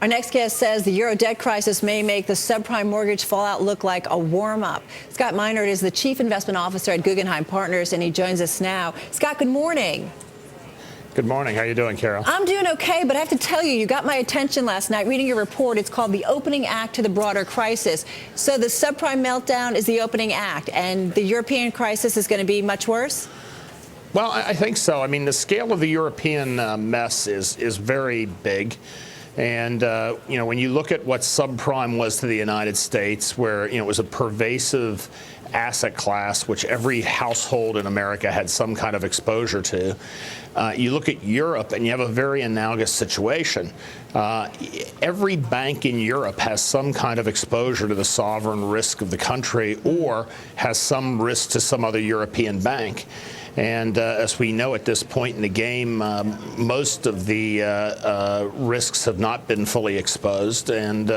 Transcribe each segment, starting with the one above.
Our next guest says the Euro debt crisis may make the subprime mortgage fallout look like a warm-up. Scott Meinert is the Chief Investment Officer at Guggenheim Partners, and he joins us now. Scott, good morning. Good morning. How are you doing, Carol? I'm doing okay, but I have to tell you, you got my attention last night reading your report. It's called The Opening Act to the Broader Crisis. So the subprime meltdown is the opening act, and the European crisis is going to be much worse? Well, I think so. I mean, the scale of the European mess is very big. And, when you look at what subprime was to the United States, where, it was a pervasive asset class, which every household in America had some kind of exposure to, you look at Europe and you have a very analogous situation. Every bank in Europe has some kind of exposure to the sovereign risk of the country or has some risk to some other European bank. And as we know at this point in the game, most of the risks have not been fully exposed. And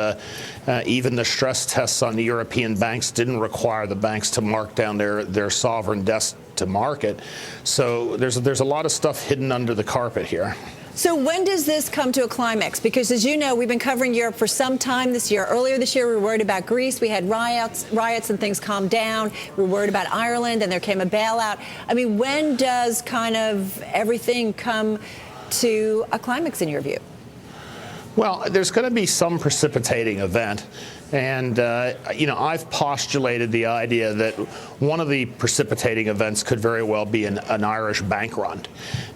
even the stress tests on the European banks didn't require the banks to mark down their sovereign debts to market. So there's a lot of stuff hidden under the carpet here. So when does this come to a climax? Because as you know, we've been covering Europe for some time this year. Earlier this year, we were worried about Greece. We had riots and things calmed down. We were worried about Ireland, and there came a bailout. I mean, when does kind of everything come to a climax in your view? Well, there's going to be some precipitating event. And, I've postulated the idea that one of the precipitating events could very well be an Irish bank run.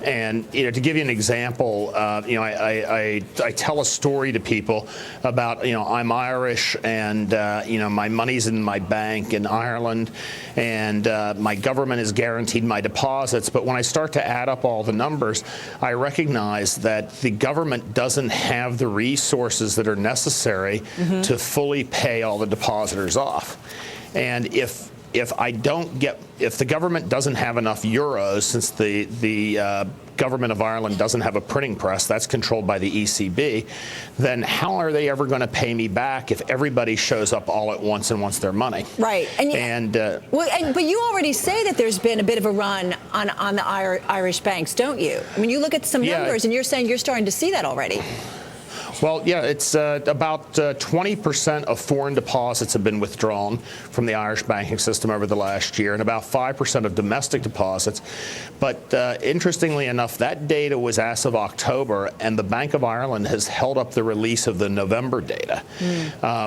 And, to give you an example, I tell a story to people about, I'm Irish and, my money's in my bank in Ireland and my government has guaranteed my deposits. But when I start to add up all the numbers, I recognize that the government doesn't have the resources that are necessary to fully pay all the depositors off. And if the government doesn't have enough euros, since the government of Ireland doesn't have a printing press, that's controlled by the ECB, then how are they ever going to pay me back if everybody shows up all at once and wants their money? Right. But you already say that there's been a bit of a run on the Irish banks, don't you? I mean, you look at some numbers and you're saying you're starting to see that already. Well, yeah, it's about 20% of foreign deposits have been withdrawn from the Irish banking system over the last year, and about 5% of domestic deposits. But interestingly enough, that data was as of October, and the Bank of Ireland has held up the release of the November data,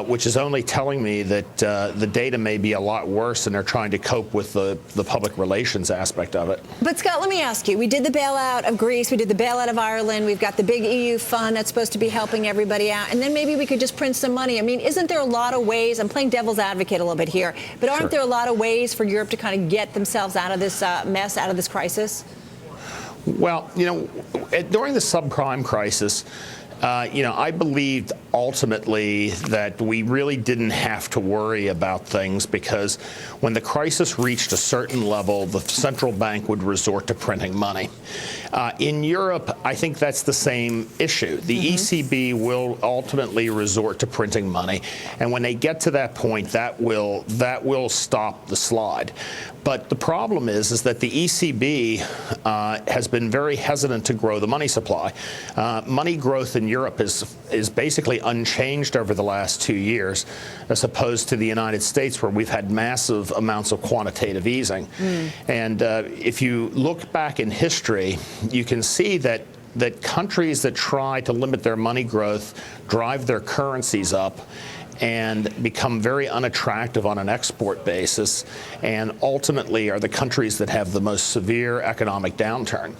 which is only telling me that the data may be a lot worse, and they're trying to cope with the public relations aspect of it. But, Scott, let me ask you. We did the bailout of Greece. We did the bailout of Ireland. We've got the big EU fund that's supposed to be helping everybody out, and then maybe we could just print some money. I mean, isn't there a lot of ways? I'm playing devil's advocate a little bit here, but aren't there a lot of ways for Europe to kind of get themselves out of this mess, out of this crisis? Well, during the subprime crisis, I believed ultimately that we really didn't have to worry about things because when the crisis reached a certain level, the central bank would resort to printing money. In Europe, I think that's the same issue. The ECB will ultimately resort to printing money, and when they get to that point, that will stop the slide. But the problem is that the ECB has been very hesitant to grow the money supply. Money growth in Europe is basically unchanged over the last 2 years, as opposed to the United States, where we've had massive amounts of quantitative easing. And if you look back in history, you can see that countries that try to limit their money growth drive their currencies up and become very unattractive on an export basis, and ultimately are the countries that have the most severe economic downturn.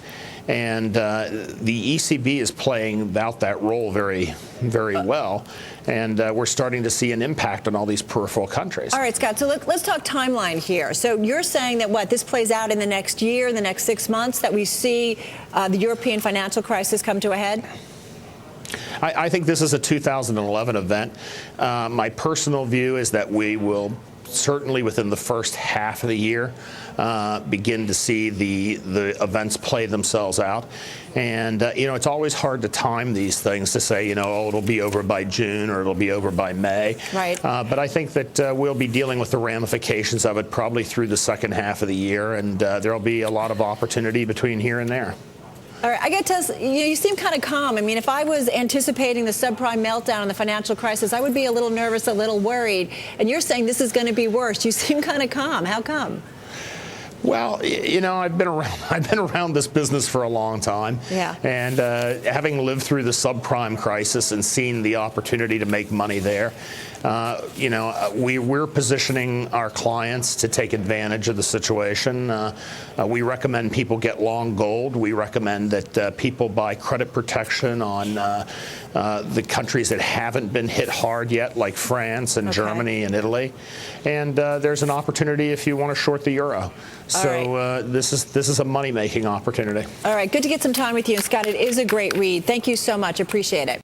And the ECB is playing out that role very, very well. And we're starting to see an impact on all these peripheral countries. All right, Scott, so let's talk timeline here. So you're saying that this plays out in the next year, in the next 6 months, that we see the European financial crisis come to a head? I think this is a 2011 event. My personal view is that we will certainly within the first half of the year begin to see the events play themselves out. And, it's always hard to time these things to say, it'll be over by June or it'll be over by May. Right. But I think that we'll be dealing with the ramifications of it probably through the second half of the year, and there'll be a lot of opportunity between here and there. All right, I got to tell you, you seem kind of calm. I mean, if I was anticipating the subprime meltdown and the financial crisis, I would be a little nervous, a little worried. And you're saying this is going to be worse. You seem kind of calm. How come? Well, I've been around this business for a long time. Yeah. And having lived through the subprime crisis and seen the opportunity to make money there, we're positioning our clients to take advantage of the situation. We recommend people get long gold. We recommend that people buy credit protection on the countries that haven't been hit hard yet, like France and Germany and Italy. And there's an opportunity if you want to short the euro. So this is a money-making opportunity. All right, good to get some time with you. And Scott, it is a great read. Thank you so much. Appreciate it.